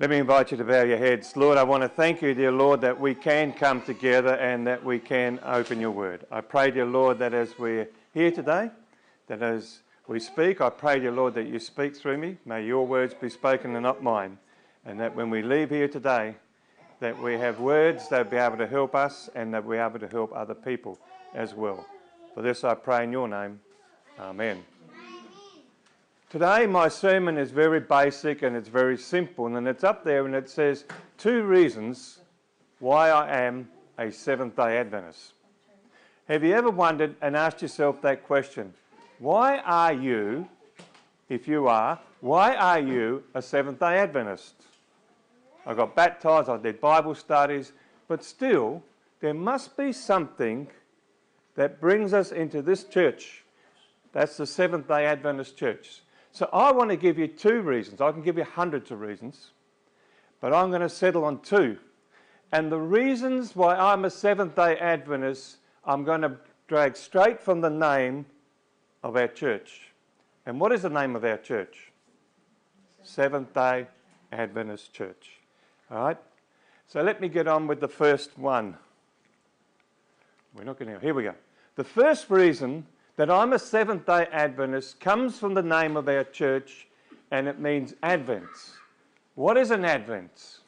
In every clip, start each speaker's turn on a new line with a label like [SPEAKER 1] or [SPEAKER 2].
[SPEAKER 1] Let me invite you to bow your heads. Lord, I want to thank you, dear Lord, that we can come together and that we can open your word. I pray, dear Lord, that as we're here today, that as we speak, I pray, dear Lord, that you speak through me. May your words be spoken and not mine. And that when we leave here today, that we have words that will be able to help us and that we're able to help other people as well. For this I pray in your name. Amen. Today my sermon is very basic and it's very simple, and it's up there and it says 2 reasons why I am a Seventh-day Adventist. Have you ever wondered and asked yourself that question? Why are you, if you are, why are you a Seventh-day Adventist? I got baptised, I did Bible studies, but still there must be something that brings us into this church. That's the Seventh-day Adventist Church. So I want to give you 2 reasons. I can give you hundreds of reasons, but I'm going to settle on 2. And the reasons why I'm a Seventh-day Adventist, I'm going to drag straight from the name of our church. And what is the name of our church? Seventh-day Adventist Church. All right? So let me get on with the first one. We're not going to... Here we go. The first reason that I'm a Seventh-day Adventist comes from the name of our church, and it means Advent. What is an Advent?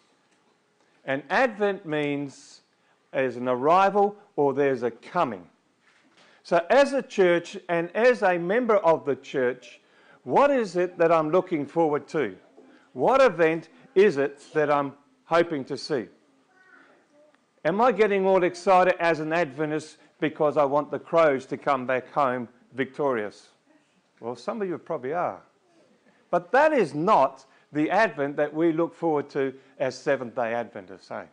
[SPEAKER 1] An Advent means there's an arrival or there's a coming. So as a church and as a member of the church, what is it that I'm looking forward to? What event is it that I'm hoping to see? Am I getting all excited as an Adventist because I want the Krause to come back home victorious? Well, some of you probably are. But that is not the Advent that we look forward to as Seventh-day Adventists, eh?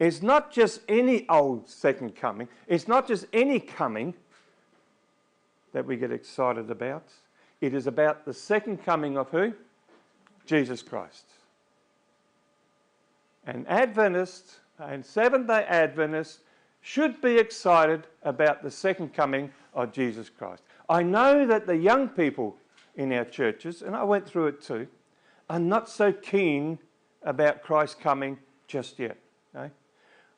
[SPEAKER 1] It's not just any old second coming. It's not just any coming that we get excited about. It is about the second coming of who? Jesus Christ. And Adventists and Seventh-day Adventists should be excited about the second coming of Jesus Christ. I know that the young people in our churches, and I went through it too, are not so keen about Christ coming just yet. Okay?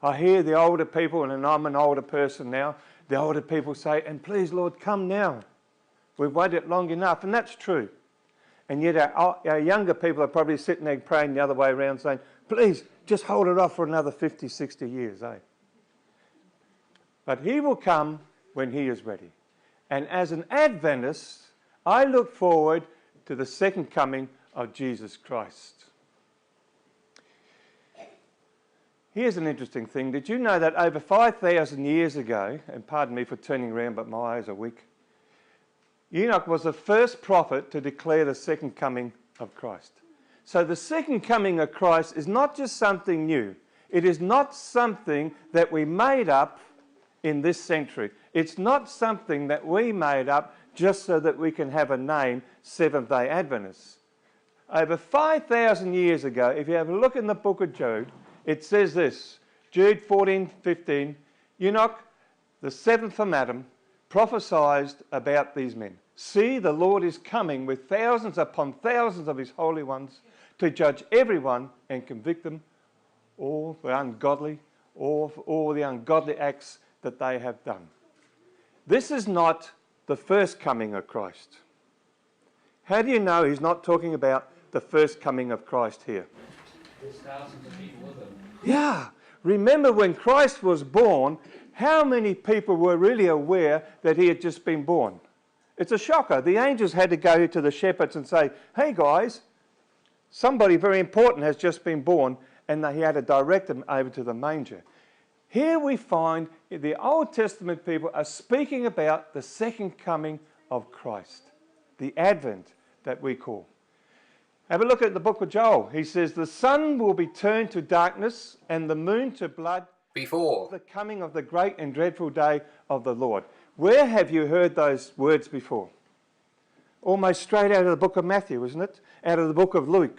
[SPEAKER 1] I hear the older people, and I'm an older person now, the older people say, and please Lord, come now. We've waited long enough, and that's true. And yet our younger people are probably sitting there praying the other way around saying, please, just hold it off for another 50, 60 years, eh? But he will come when he is ready. And as an Adventist, I look forward to the second coming of Jesus Christ. Here's an interesting thing. Did you know that over 5,000 years ago, and pardon me for turning around, but my eyes are weak, Enoch was the first prophet to declare the second coming of Christ. So the second coming of Christ is not just something new. It is not something that we made up in this century. It's not something that we made up just so that we can have a name, Seventh-day Adventists. Over 5,000 years ago, if you have a look in the book of Jude, it says this, Jude 14:15, Enoch, the seventh from Adam, prophesied about these men. See, the Lord is coming with thousands upon thousands of his holy ones to judge everyone and convict them all the ungodly, all the ungodly acts that they have done. This is not the first coming of Christ. How do you know he's not talking about the first coming of Christ here?
[SPEAKER 2] There's thousands of people with him.
[SPEAKER 1] Yeah. Remember when Christ was born, how many people were really aware that he had just been born? It's a shocker. The angels had to go to the shepherds and say, hey guys, somebody very important has just been born, and he had to direct them over to the manger. Here we find the Old Testament people are speaking about the second coming of Christ, the Advent that we call. Have a look at the book of Joel. He says, the sun will be turned to darkness and the moon to blood before the coming of the great and dreadful day of the Lord. Where have you heard those words before? Almost straight out of the book of Matthew, isn't it? Out of the book of Luke.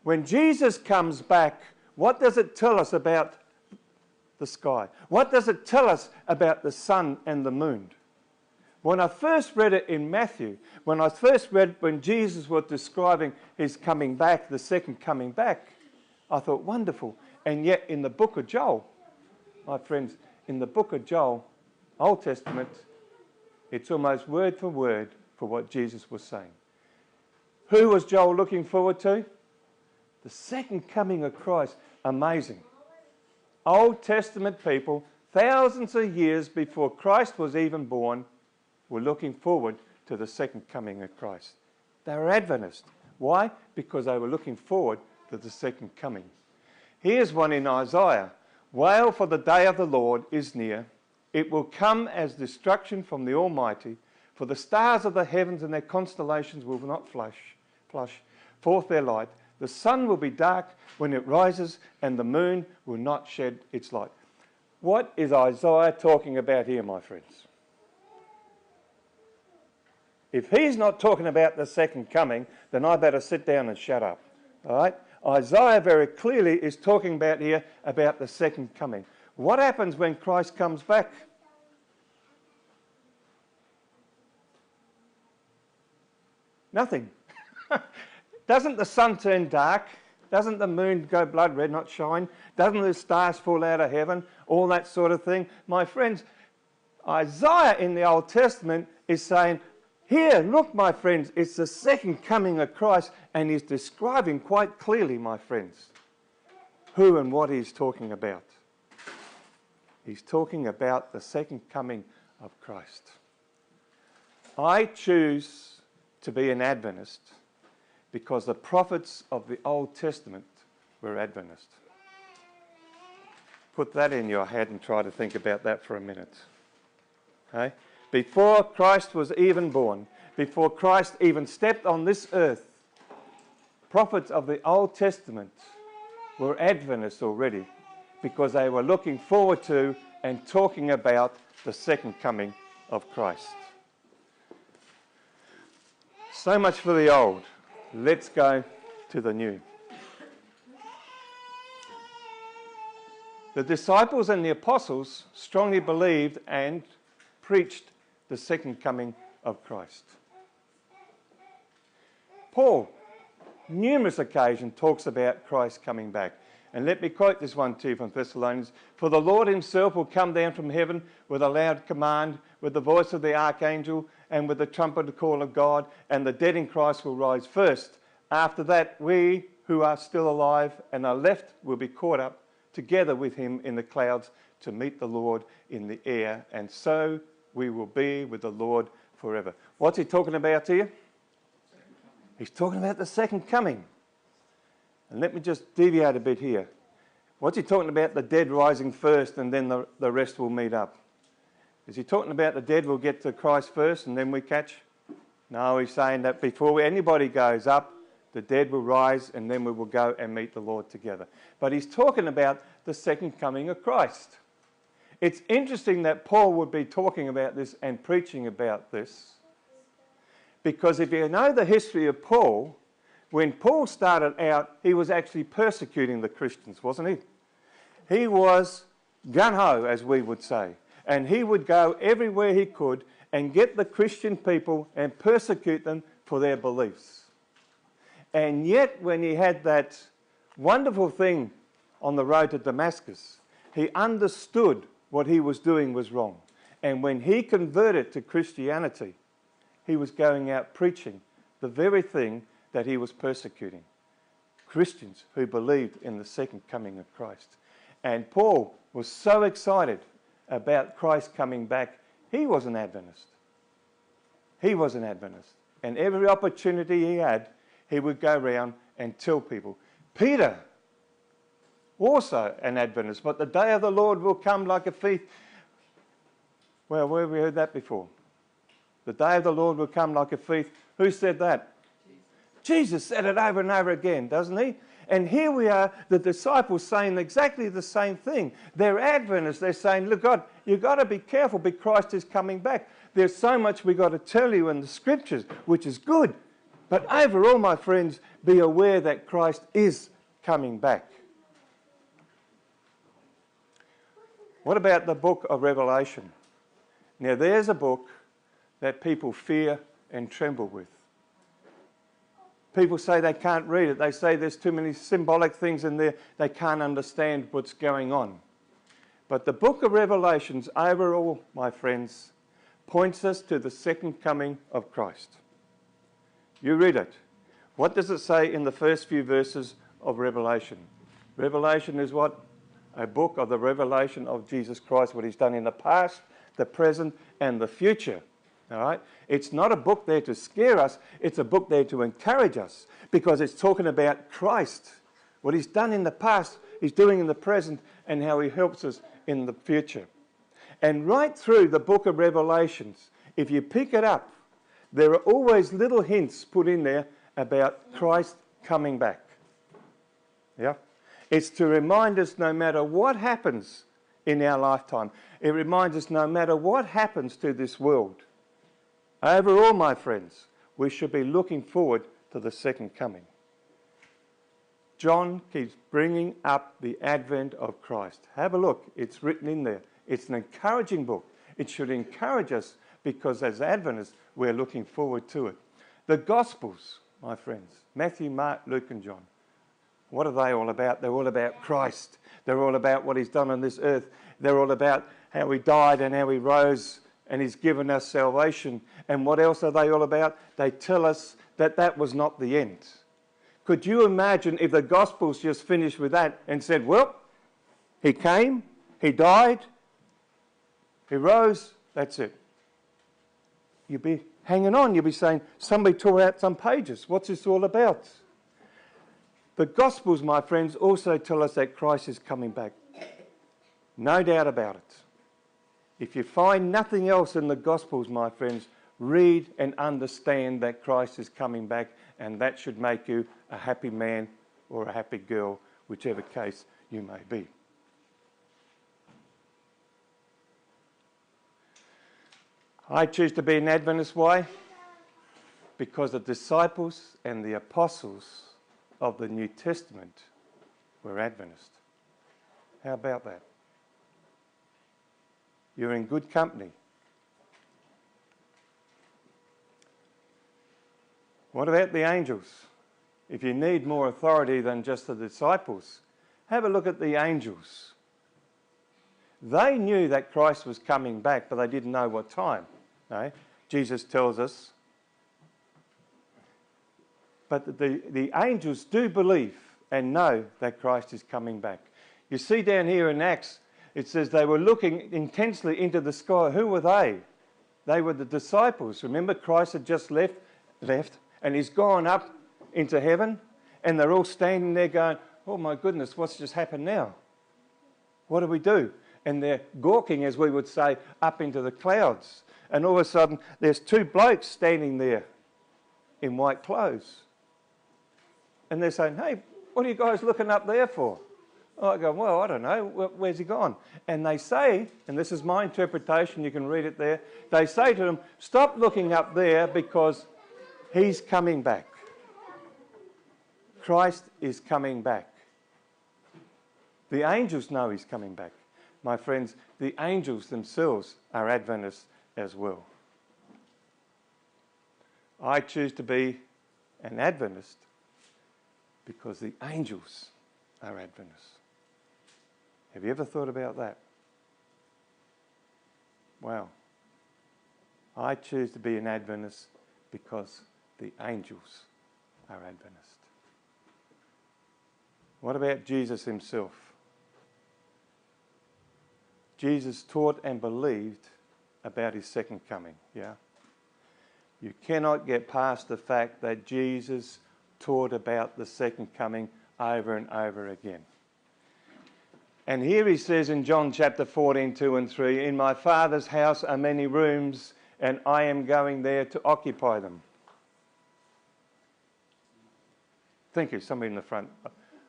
[SPEAKER 1] When Jesus comes back, what does it tell us about the sky? What does it tell us about the sun and the moon? When I first read it in Matthew, when Jesus was describing his coming back, the second coming back, I thought, wonderful. And yet in the book of Joel, my friends, in the book of Joel, Old Testament, it's almost word for what Jesus was saying. Who was Joel looking forward to? The second coming of Christ. Amazing. Old Testament people, thousands of years before Christ was even born, were looking forward to the second coming of Christ. They were Adventists. Why? Because they were looking forward to the second coming. Here's one in Isaiah. Wail, for the day of the Lord is near. It will come as destruction from the Almighty. For the stars of the heavens and their constellations will not flush forth their light. The sun will be dark when it rises, and the moon will not shed its light. What is Isaiah talking about here, my friends? If he's not talking about the second coming, then I better sit down and shut up. All right? Isaiah very clearly is talking about here about the second coming. What happens when Christ comes back? Nothing. Doesn't the sun turn dark? Doesn't the moon go blood red, not shine? Doesn't the stars fall out of heaven? All that sort of thing. My friends, Isaiah in the Old Testament is saying, here, look, my friends, it's the second coming of Christ, and he's describing quite clearly, my friends, who and what he's talking about. He's talking about the second coming of Christ. I choose to be an Adventist because the prophets of the Old Testament were Adventist. Put that in your head and try to think about that for a minute. Okay? Before Christ was even born, before Christ even stepped on this earth, prophets of the Old Testament were Adventists already because they were looking forward to and talking about the second coming of Christ. So much for the old. Let's go to the new. The disciples and the apostles strongly believed and preached the second coming of Christ. Paul, numerous occasions, talks about Christ coming back. And let me quote this one to you from Thessalonians. For the Lord himself will come down from heaven with a loud command, with the voice of the archangel, and with the trumpet call of God, and the dead in Christ will rise first. After that, we who are still alive and are left will be caught up together with him in the clouds to meet the Lord in the air, and so we will be with the Lord forever. What's he talking about here? He's talking about the second coming. And let me just deviate a bit here. What's he talking about? The dead rising first and then the rest will meet up. Is he talking about the dead will get to Christ first and then we catch? No, he's saying that before anybody goes up, the dead will rise and then we will go and meet the Lord together. But he's talking about the second coming of Christ. It's interesting that Paul would be talking about this and preaching about this, because if you know the history of Paul, when Paul started out, he was actually persecuting the Christians, wasn't he? He was gung-ho, as we would say, and he would go everywhere he could and get the Christian people and persecute them for their beliefs. And yet, when he had that wonderful thing on the road to Damascus, he understood what he was doing was wrong. And when he converted to Christianity, he was going out preaching the very thing that he was persecuting. Christians who believed in the second coming of Christ. And Paul was so excited about Christ coming back, he was an Adventist. He was an Adventist. And every opportunity he had, he would go around and tell people. Peter, also an Adventist, but the day of the Lord will come like a thief. Well, where have we heard that before? The day of the Lord will come like a thief. Who said that? Jesus said it over and over again, doesn't he? And here we are, the disciples saying exactly the same thing. They're Adventists. They're saying, look, God, you've got to be careful because Christ is coming back. There's so much we've got to tell you in the Scriptures, which is good. But overall, my friends, be aware that Christ is coming back. What about the book of Revelation? Now, there's a book that people fear and tremble with. People say they can't read it. They say there's too many symbolic things in there. They can't understand what's going on. But the book of Revelations overall, my friends, points us to the second coming of Christ. You read it. What does it say in the first few verses of Revelation? Revelation is what? A book of the revelation of Jesus Christ, what he's done in the past, the present, and the future. All right? It's not a book there to scare us. It's a book there to encourage us, because it's talking about Christ, what he's done in the past, he's doing in the present, and how he helps us in the future. And right through the book of Revelations, if you pick it up, there are always little hints put in there about Christ coming back. Yeah? It's to remind us no matter what happens in our lifetime. It reminds us no matter what happens to this world. Overall, my friends, we should be looking forward to the second coming. John keeps bringing up the advent of Christ. Have a look. It's written in there. It's an encouraging book. It should encourage us because as Adventists, we're looking forward to it. The Gospels, my friends, Matthew, Mark, Luke and John. What are they all about? They're all about Christ. They're all about what he's done on this earth. They're all about how he died and how he rose and he's given us salvation. And what else are they all about? They tell us that that was not the end. Could you imagine if the Gospels just finished with that and said, well, he came, he died, he rose, that's it. You'd be hanging on. You'd be saying, somebody tore out some pages. What's this all about? The Gospels, my friends, also tell us that Christ is coming back. No doubt about it. If you find nothing else in the Gospels, my friends, read and understand that Christ is coming back, and that should make you a happy man or a happy girl, whichever case you may be. I choose to be an Adventist. Why? Because the disciples and the apostles of the New Testament were Adventist. How about that? You're in good company. What about the angels? If you need more authority than just the disciples, have a look at the angels. They knew that Christ was coming back, but they didn't know what time. No? Jesus tells us. But the angels do believe and know that Christ is coming back. You see down here in Acts, it says they were looking intensely into the sky. Who were they? They were the disciples. Remember, Christ had just left, and he's gone up into heaven, and they're all standing there going, oh my goodness, what's just happened now? What do we do? And they're gawking, as we would say, up into the clouds. And all of a sudden, there's two blokes standing there in white clothes. And they're saying, hey, what are you guys looking up there for? Oh, I go, well, I don't know. Where's he gone? And they say, and this is my interpretation, you can read it there. They say to them, stop looking up there because he's coming back. Christ is coming back. The angels know he's coming back. My friends, the angels themselves are Adventists as well. I choose to be an Adventist because the angels are Adventists. Have you ever thought about that? Wow. I choose to be an Adventist because the angels are Adventist. What about Jesus himself? Jesus taught and believed about his second coming, yeah? You cannot get past the fact that Jesus taught about the second coming over and over again. And here he says in John chapter 14, 2 and 3, in my Father's house are many rooms, and I am going there to occupy them. Thank you, somebody in the front.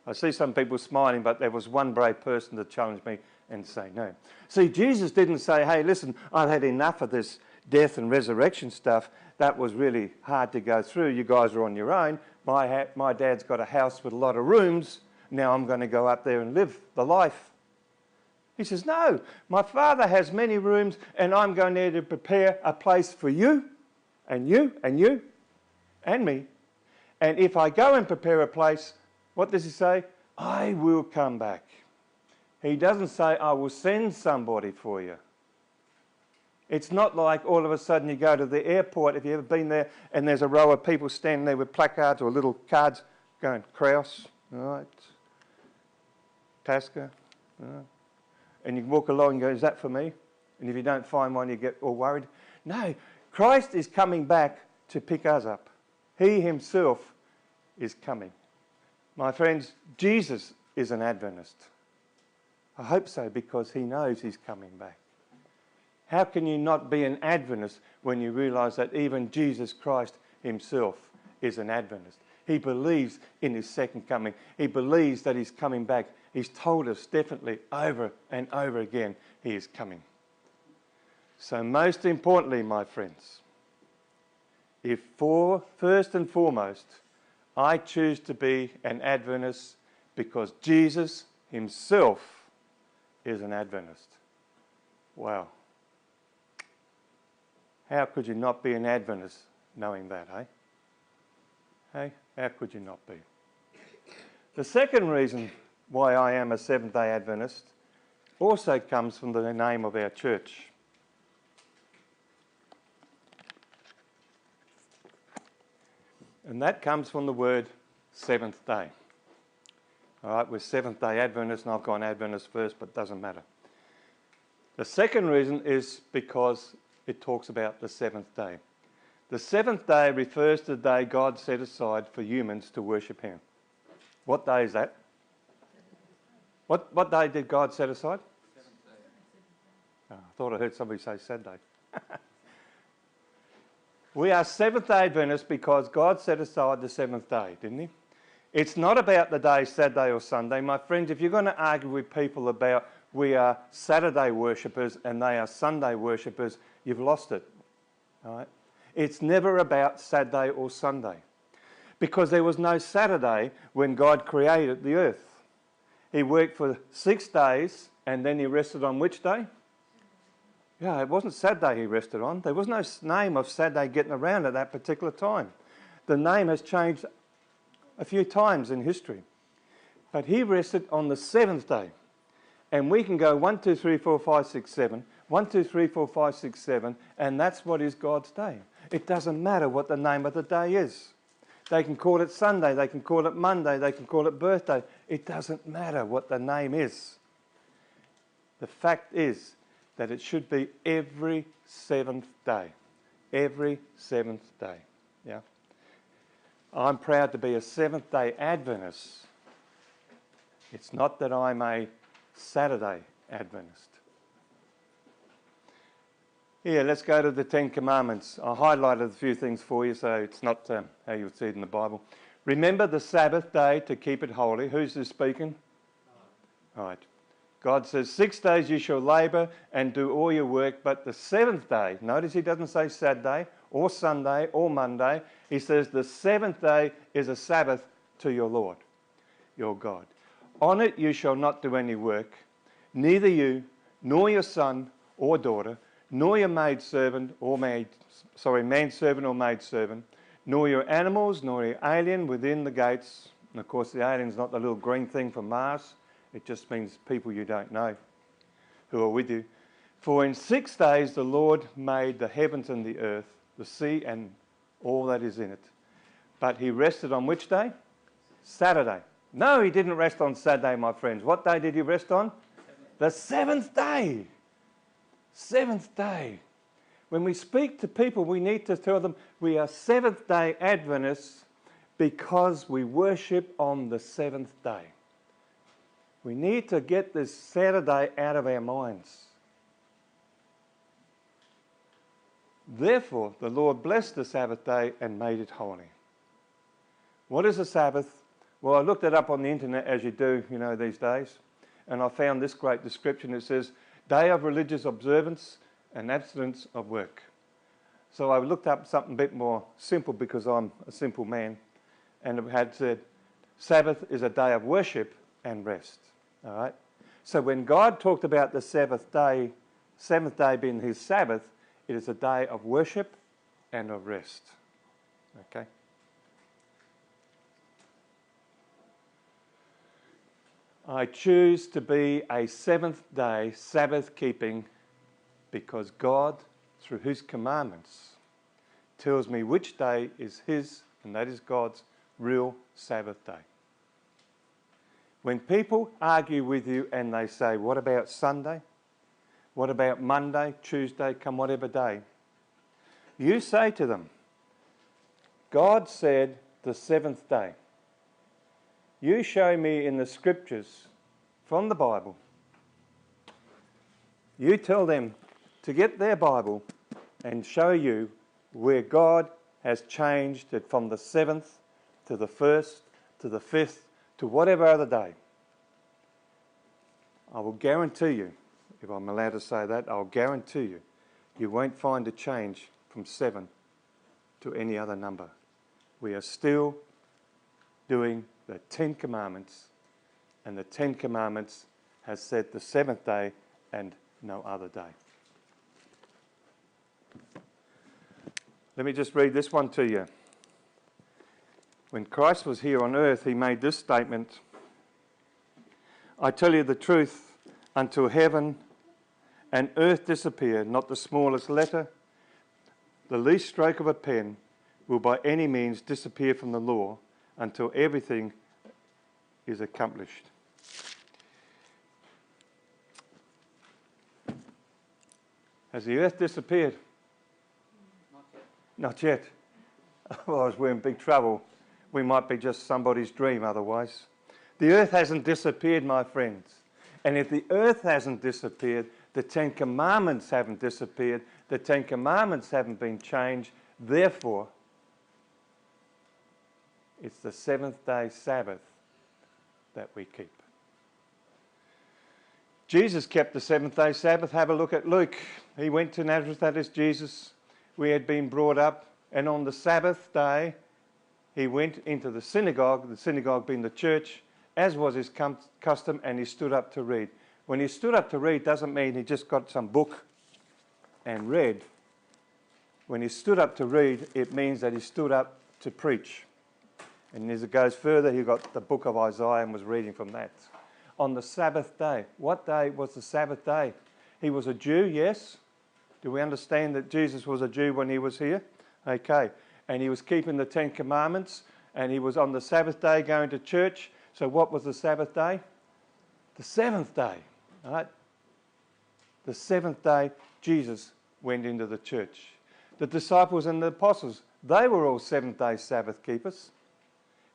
[SPEAKER 1] I see some people smiling, but there was one brave person to challenge me and say no. See, Jesus didn't say, hey, listen, I've had enough of this death and resurrection stuff. That was really hard to go through. You guys are on your own. My dad's got a house with a lot of rooms. Now I'm going to go up there and live the life. He says, no, my Father has many rooms and I'm going there to prepare a place for you and you and you and me. And if I go and prepare a place, what does he say? I will come back. He doesn't say, I will send somebody for you. It's not like all of a sudden you go to the airport, if you've ever been there, and there's a row of people standing there with placards or little cards going, Krause, all right, Tasker, all right. And you walk along and go, is that for me? And if you don't find one, you get all worried. No, Christ is coming back to pick us up. He himself is coming. My friends, Jesus is an Adventist. I hope so, because he knows he's coming back. How can you not be an Adventist when you realise that even Jesus Christ himself is an Adventist? He believes in his second coming. He believes that he's coming back. He's told us definitely over and over again he is coming. So most importantly, my friends, first and foremost, I choose to be an Adventist because Jesus himself is an Adventist. Wow. How could you not be an Adventist knowing that, eh? Hey, how could you not be? The second reason why I am a Seventh-day Adventist also comes from the name of our church. And that comes from the word seventh day. All right, we're Seventh-day Adventists, and I've gone Adventist first, but it doesn't matter. The second reason is because it talks about the seventh day. The seventh day refers to the day God set aside for humans to worship him. What day is that? What day did God set aside?
[SPEAKER 2] Seventh day.
[SPEAKER 1] Oh, I thought I heard somebody say Saturday. We are Seventh-day Adventists because God set aside the seventh day, didn't he? It's not about the day Saturday or Sunday. My friends, if you're going to argue with people about we are Saturday worshippers and they are Sunday worshippers, you've lost it. All right? It's never about Saturday or Sunday, because there was no Saturday when God created the earth. He worked for 6 days and then he rested on which day? Yeah, it wasn't Saturday he rested on. There was no name of Saturday getting around at that particular time. The name has changed a few times in history. But he rested on the seventh day. And we can go 1, 2, 3, 4, 5, 6, 7. 1, 2, 3, 4, 5, 6, 7. And that's what is God's day. It doesn't matter what the name of the day is. They can call it Sunday, they can call it Monday, they can call it birthday. It doesn't matter what the name is. The fact is that it should be every seventh day. Every seventh day. Yeah. I'm proud to be a Seventh-day Adventist. It's not that I'm a Saturday Adventist. Here, let's go to the Ten Commandments. I highlighted a few things for you, so it's not how you would see it in the Bible. Remember the Sabbath day to keep it holy. Who's this speaking? All right. God says, 6 days you shall labour and do all your work, but the seventh day, notice he doesn't say Saturday or Sunday or Monday. He says the seventh day is a Sabbath to your Lord, your God. On it you shall not do any work, neither you, nor your son or daughter, nor your manservant or maidservant, nor your animals, nor your alien within the gates. And of course the alien's not the little green thing from Mars. It just means people you don't know who are with you. For in 6 days the Lord made the heavens and the earth, the sea and all that is in it. But he rested on which day? Saturday. No, he didn't rest on Saturday, my friends. What day did he rest on? The seventh day. Seventh day. When we speak to people, we need to tell them we are Seventh-day Adventists because we worship on the seventh day. We need to get this Saturday out of our minds. Therefore, the Lord blessed the Sabbath day and made it holy. What is a Sabbath? Well, I looked it up on the internet, as you do, these days, and I found this great description. It says, day of religious observance and abstinence of work. So I looked up something a bit more simple because I'm a simple man, and it had said, Sabbath is a day of worship and rest. All right? So when God talked about the seventh day being his Sabbath, it is a day of worship and of rest. Okay? I choose to be a seventh-day Sabbath-keeping because God, through his commandments, tells me which day is his, and that is God's real Sabbath day. When people argue with you and they say, what about Sunday? What about Monday, Tuesday, come whatever day? You say to them, God said the seventh day. You show me in the scriptures from the Bible. You tell them to get their Bible and show you where God has changed it from the seventh to the first to the fifth to whatever other day. I will guarantee you, if I'm allowed to say that, I'll guarantee you, you won't find a change from 7 to any other number. We are still doing the 10 Commandments, and the 10 Commandments has said the seventh day and no other day. Let me just read this one to you. When Christ was here on earth, he made this statement, I tell you the truth, until heaven and earth disappear, not the smallest letter, the least stroke of a pen will by any means disappear from the law until everything is accomplished. Has the earth disappeared?
[SPEAKER 2] Not yet.
[SPEAKER 1] Not yet. Otherwise we're in big trouble. We might be just somebody's dream otherwise. The earth hasn't disappeared, my friends. And if the earth hasn't disappeared, the 10 Commandments haven't disappeared, the 10 Commandments haven't been changed. Therefore, it's the seventh day Sabbath that we keep. Jesus kept the seventh day Sabbath. Have a look at Luke. He went to Nazareth, that is Jesus. We had been brought up, and on the Sabbath day, he went into the synagogue being the church, as was his custom, and he stood up to read. When he stood up to read doesn't mean he just got some book and read. When he stood up to read, it means that he stood up to preach. And as it goes further, he got the book of Isaiah and was reading from that. On the Sabbath day. What day was the Sabbath day? He was a Jew, yes. Do we understand that Jesus was a Jew when he was here? Okay. And he was keeping the 10 Commandments, and he was on the Sabbath day going to church. So what was the Sabbath day? The seventh day. Right? The seventh day, Jesus went into the church. The disciples and the apostles, they were all seventh-day Sabbath keepers.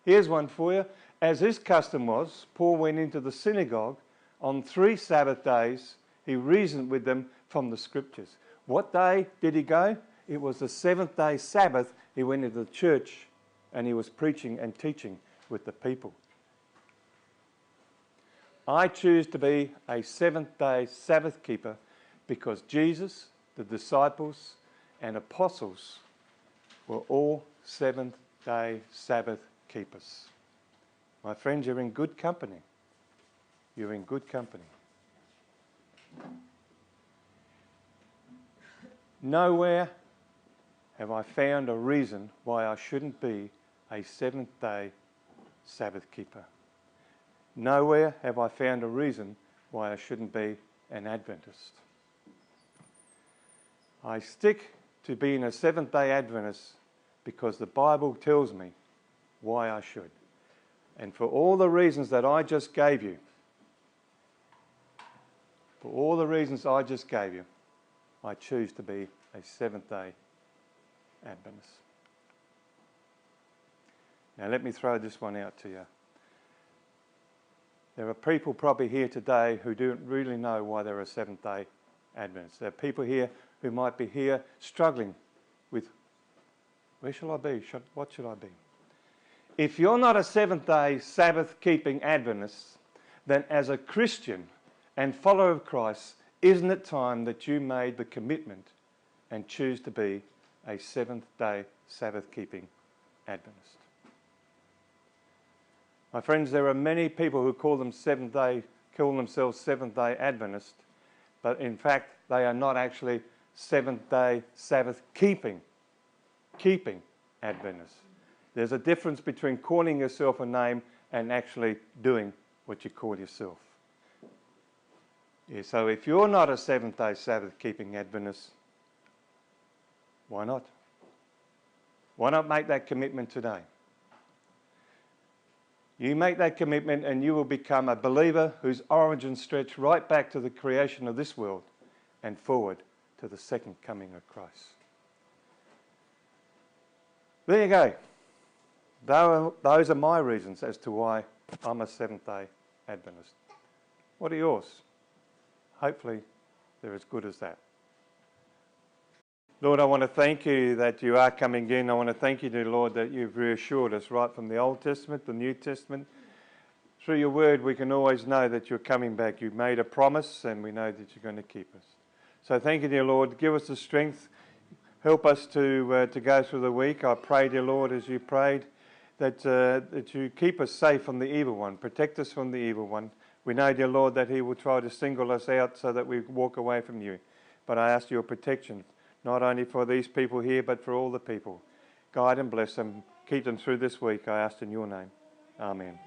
[SPEAKER 1] Here's one for you. As his custom was, Paul went into the synagogue on 3 Sabbath days. He reasoned with them from the scriptures. What day did he go? It was the seventh-day Sabbath. He went into the church and he was preaching and teaching with the people. I choose to be a seventh-day Sabbath keeper because Jesus, the disciples, and apostles were all seventh-day Sabbath keepers. My friends, you're in good company. You're in good company. Nowhere have I found a reason why I shouldn't be a seventh-day Sabbath keeper. Nowhere have I found a reason why I shouldn't be an Adventist. I stick to being a seventh-day Adventist because the Bible tells me why I should. And for all the reasons that I just gave you, I choose to be a seventh-day Adventist. Now let me throw this one out to you. There are people probably here today who don't really know why they're a seventh-day Adventist. There are people here who might be here struggling with, where shall I be? What should I be? If you're not a seventh-day Sabbath-keeping Adventist, then as a Christian and follower of Christ, isn't it time that you made the commitment and choose to be a seventh-day Sabbath-keeping Adventist? My friends, there are many people who call them seventh-day call themselves Seventh-day Adventists, but in fact they are not actually Seventh-day Sabbath keeping Adventists. There's a difference between calling yourself a name and actually doing what you call yourself. Yeah, so if you're not a Seventh-day Sabbath keeping Adventist, why not? Why not make that commitment today? You make that commitment and you will become a believer whose origins stretch right back to the creation of this world and forward to the second coming of Christ. There you go. Those are my reasons as to why I'm a Seventh-day Adventist. What are yours? Hopefully they're as good as that. Lord, I want to thank you that you are coming in. I want to thank you, dear Lord, that you've reassured us right from the Old Testament, the New Testament. Through your word, we can always know that you're coming back. You've made a promise and we know that you're going to keep us. So thank you, dear Lord. Give us the strength. Help us to go through the week. I pray, dear Lord, as you prayed, that you keep us safe from the evil one. Protect us from the evil one. We know, dear Lord, that he will try to single us out so that we walk away from you. But I ask your protection, not only for these people here, but for all the people. Guide and bless them. Keep them through this week, I ask in your name. Amen.